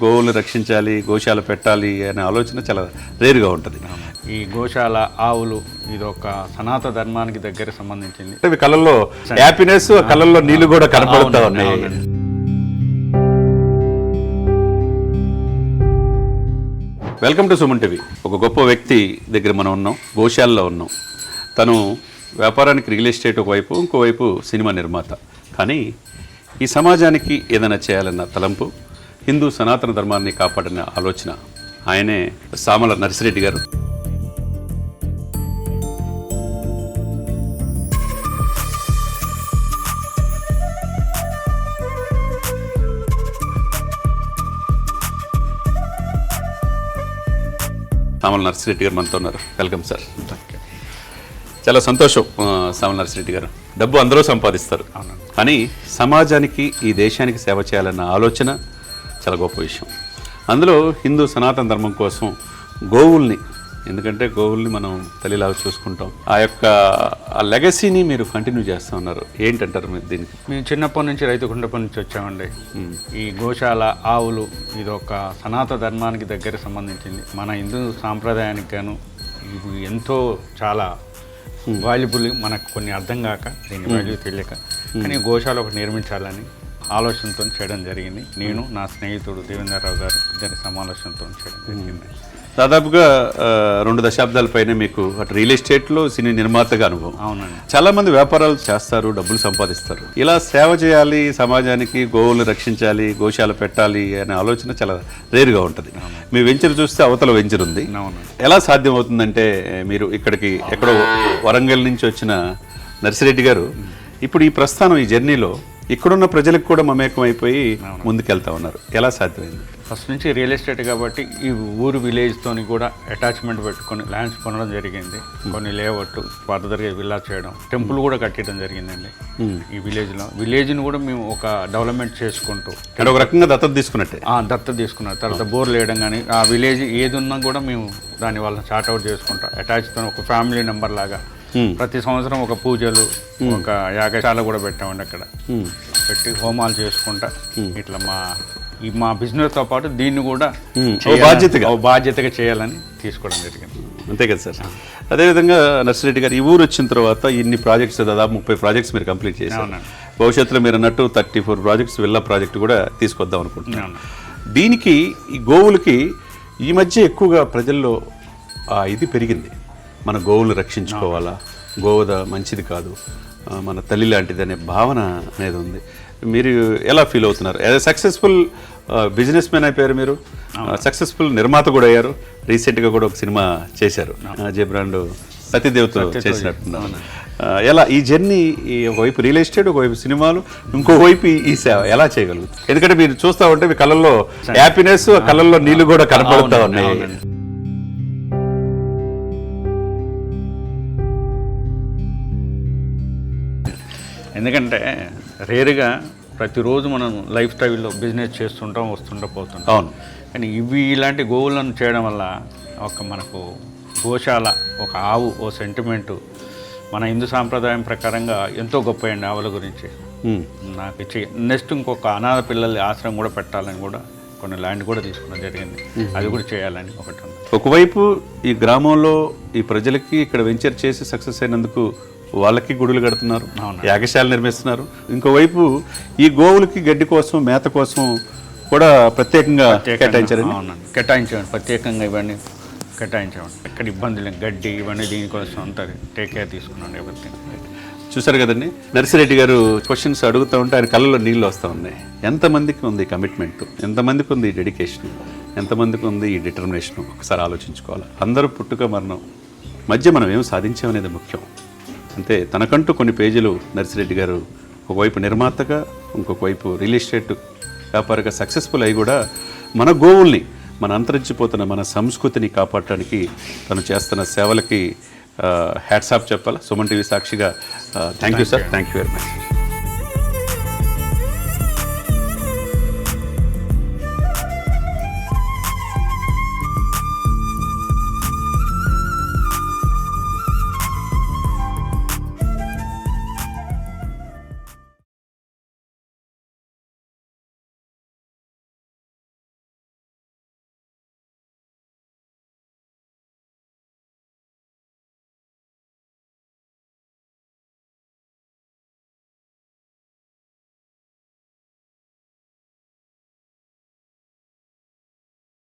గోవులు రక్షించాలి, గోశాల పెట్టాలి అనే ఆలోచన చాలా రేరుగా ఉంటుంది. ఈ గోశాల ఆవులు ఇది ఒక సనాతన ధర్మానికి దగ్గర సంబంధించింది. ఇవి కళ్ళల్లో హ్యాపీనెస్, కళ్ళల్లో నీళ్లు కూడా కనపడుతూ ఉన్నాయి. Welcome to Suman TV. ఒక గొప్ప వ్యక్తి దగ్గర మనం ఉన్నాం, గోశాలలో ఉన్నాం. తను వ్యాపారానికి రియల్ ఎస్టేట్ ఒకవైపు, ఇంకోవైపు సినిమా నిర్మాత. కానీ ఈ సమాజానికి ఏదైనా చేయాలన్న తలంపు, హిందూ సనాతన ధర్మాన్ని కాపాడిన ఆలోచన, ఆయనే సామల నర్సిరెడ్డి గారు. సామల నర్సిరెడ్డి గారు మనతో ఉన్నారు. Welcome sir. చాలా సంతోషం సామల నర్సిరెడ్డి గారు. డబ్బు అందరూ సంపాదిస్తారు, కానీ సమాజానికి, ఈ దేశానికి సేవ చేయాలన్న ఆలోచన చాలా గొప్ప విషయం. అందులో హిందూ సనాతన ధర్మం కోసం గోవుల్ని, ఎందుకంటే గోవుల్ని మనం తల్లిలాగా చూసుకుంటాం, ఆ యొక్క లెగసీని మీరు కంటిన్యూ చేస్తూ ఉన్నారు. ఏంటంటారు మీరు దీనికి? మేము చిన్నప్పటి నుంచి రైతు కుటుంబం నుంచి వచ్చామండి. ఈ గోశాల ఆవులు ఇది ఒక సనాతన ధర్మానికి దగ్గర సంబంధించింది. మన హిందూ సాంప్రదాయానికి గాను ఇవి ఎంతో చాలా వాల్యుబుల్. మనకు కొన్ని అర్థం కాక, దీని వాల్యూ తెలియక, కానీ గోశాల ఒకటి నిర్మించాలని ఆలోచనతో చేయడం జరిగింది. నేను, నా స్నేహితుడు దేవేంద్రరావు గారు ఇద్దరి సమాలోచనతో చేయడం జరిగింది. దాదాపుగా 2 దశాబ్దాల పైన మీకు అటు రియల్ ఎస్టేట్లో సినీ నిర్మాతగా అనుభవం. అవునండి. చాలా మంది వ్యాపారాలు చేస్తారు, డబ్బులు సంపాదిస్తారు. ఇలా సేవ చేయాలి, సమాజానికి గోవులు రక్షించాలి, గోశాల పెట్టాలి అనే ఆలోచన చాలా రేరుగా ఉంటుంది. మీ వెంచర్ చూస్తే అవతల వెంచర్ ఉంది. ఎలా సాధ్యం అవుతుందంటే, మీరు ఇక్కడికి ఎక్కడో వరంగల్ నుంచి వచ్చిన నర్సిరెడ్డి గారు ఇప్పుడు ఈ ప్రస్థానం, ఈ జర్నీలో ఇక్కడున్న ప్రజలకు కూడా మమేకం అయిపోయి ముందుకెళ్తా ఉన్నారు. ఎలా సాధ్యమైంది? ఫస్ట్ నుంచి రియల్ ఎస్టేట్ కాబట్టి ఈ ఊరు విలేజ్తోని కూడా అటాచ్మెంట్ పెట్టుకొని ల్యాండ్స్ కొనడం జరిగింది. కొన్ని లేఅవుట్ ఫర్దర్గా విల్లా చేయడం, టెంపుల్ కూడా కట్టడం జరిగిందండి ఈ విలేజ్లో. విలేజ్ని కూడా మేము ఒక డెవలప్మెంట్ చేసుకుంటూ ఒక రకంగా దత్తత తీసుకున్నట్టే. దత్తత తీసుకున్నారు. తర్వాత బోర్లు వేయడం కానీ, ఆ విలేజ్ ఏది ఉన్నా కూడా మేము దాని వల్ల షార్ట్అవుట్ చేసుకుంటాం. అటాచ్తో ఒక ఫ్యామిలీ మెంబర్ లాగా ప్రతి సంవత్సరం ఒక పూజలు, ఒక యాగశాల కూడా పెట్టామండి. అక్కడ పెట్టి హోమాలు చేసుకుంటా ఇట్లా మా బిజినెస్తో పాటు దీన్ని కూడా బాధ్యతగా చేయాలని తీసుకోవడం జరిగింది. అంతే కదా సార్. అదేవిధంగా నర్సిరెడ్డి గారు ఈ ఊరు వచ్చిన తర్వాత ఇన్ని ప్రాజెక్ట్స్, దాదాపు 30 ప్రాజెక్ట్స్ మీరు కంప్లీట్ చేశారు. భవిష్యత్తులో మీరు అన్నట్టు 34 ప్రాజెక్ట్స్, విల్లా ప్రాజెక్టు కూడా తీసుకొద్దాం అనుకుంటున్నాను. దీనికి, ఈ గోవులకి ఈ మధ్య ఎక్కువగా ప్రజల్లో ఇది పెరిగింది. మన గోవులు రక్షించుకోవాలా, గోవుద మంచిది కాదు, మన తల్లి లాంటిది అనే భావన అనేది ఉంది. మీరు ఎలా ఫీల్ అవుతున్నారు? యాజ్ సక్సెస్ఫుల్ బిజినెస్ మ్యాన్ అయిపోయారు మీరు, సక్సెస్ఫుల్ నిర్మాత కూడా అయ్యారు. రీసెంట్గా కూడా ఒక సినిమా చేశారు, జయబ్రాండ్ సతీదేవ్తో చేసినట్టున్నారు. ఎలా ఈ జర్నీ, ఒకవైపు రియల్ ఎస్టేట్, ఒకవైపు సినిమాలు, ఇంకోవైపు ఈ సేవ ఎలా చేయగలుగుతారు? ఎందుకంటే మీరు చూస్తూ ఉంటే మీ కళ్ళల్లో హ్యాపీనెస్, కళ్ళల్లో నీళ్లు కూడా కనపడుతూ ఉన్నాయి. ఎందుకంటే రేరుగా ప్రతిరోజు మనం లైఫ్ స్టైల్లో బిజినెస్ చేస్తుంటాం, పోతుంటాం. అవును. కానీ ఇలాంటి గోవులను చేయడం వల్ల మనకు గోశాల, ఒక ఆవు, ఓ సెంటిమెంటు మన హిందూ సాంప్రదాయం ప్రకారంగా ఎంతో గొప్ప అండి ఆవుల గురించి. నాకు నెక్స్ట్ ఇంకొక అనాథ పిల్లల ఆశ్రమం కూడా పెట్టాలని కూడా కొన్ని ల్యాండ్ కూడా తీసుకోవడం జరిగింది. అది కూడా చేయాలని ఒకటి ఉంది. ఒకవైపు ఈ గ్రామంలో ఈ ప్రజలకి ఇక్కడ వెంచర్ చేసి సక్సెస్ అయినందుకు వాళ్ళకి గుడులు కడుతున్నారు, యాగశాల నిర్మిస్తున్నారు. ఇంకోవైపు ఈ గోవులకి గడ్డి కోసం, మేత కోసం కూడా ప్రత్యేకంగా కేటాయించామండి. ప్రత్యేకంగా ఇవన్నీ కేటాయించామండి. ఎక్కడ ఇబ్బంది లేదు, గడ్డి ఇవన్నీ దీనికోసం అంతా టేక్ కేర్ తీసుకున్నాను. ఎవరికైనా చూసారు కదండి, నర్సిరెడ్డి గారు క్వశ్చన్స్ అడుగుతూ ఉంటే ఆయన కళ్ళలో నీళ్ళు వస్తూ ఉన్నాయి. ఎంతమందికి ఉంది కమిట్మెంట్, ఎంతమందికి ఉంది డెడికేషన్, ఎంతమందికి ఉంది ఈ డిటర్మినేషన్? ఒకసారి ఆలోచించుకోవాలి. అందరూ పుట్టుక మరణం మధ్య మనం ఏం సాధించామనేది ముఖ్యం. అంతే. తనకంటూ కొన్ని పేజీలు నర్సిరెడ్డి గారు ఒకవైపు నిర్మాతగా, ఇంకొక వైపు రియల్ ఎస్టేట్ వ్యాపారంగా సక్సెస్ఫుల్ అయి కూడా మన గోవుల్ని, మన అంతరించిపోతున్న మన సంస్కృతిని కాపాడటానికి తను చేస్తున్న సేవలకి హ్యాట్స్ ఆఫ్ చెప్పాలి. సుమన్ టీవీ సాక్షిగా thank you sir. Thank you very much.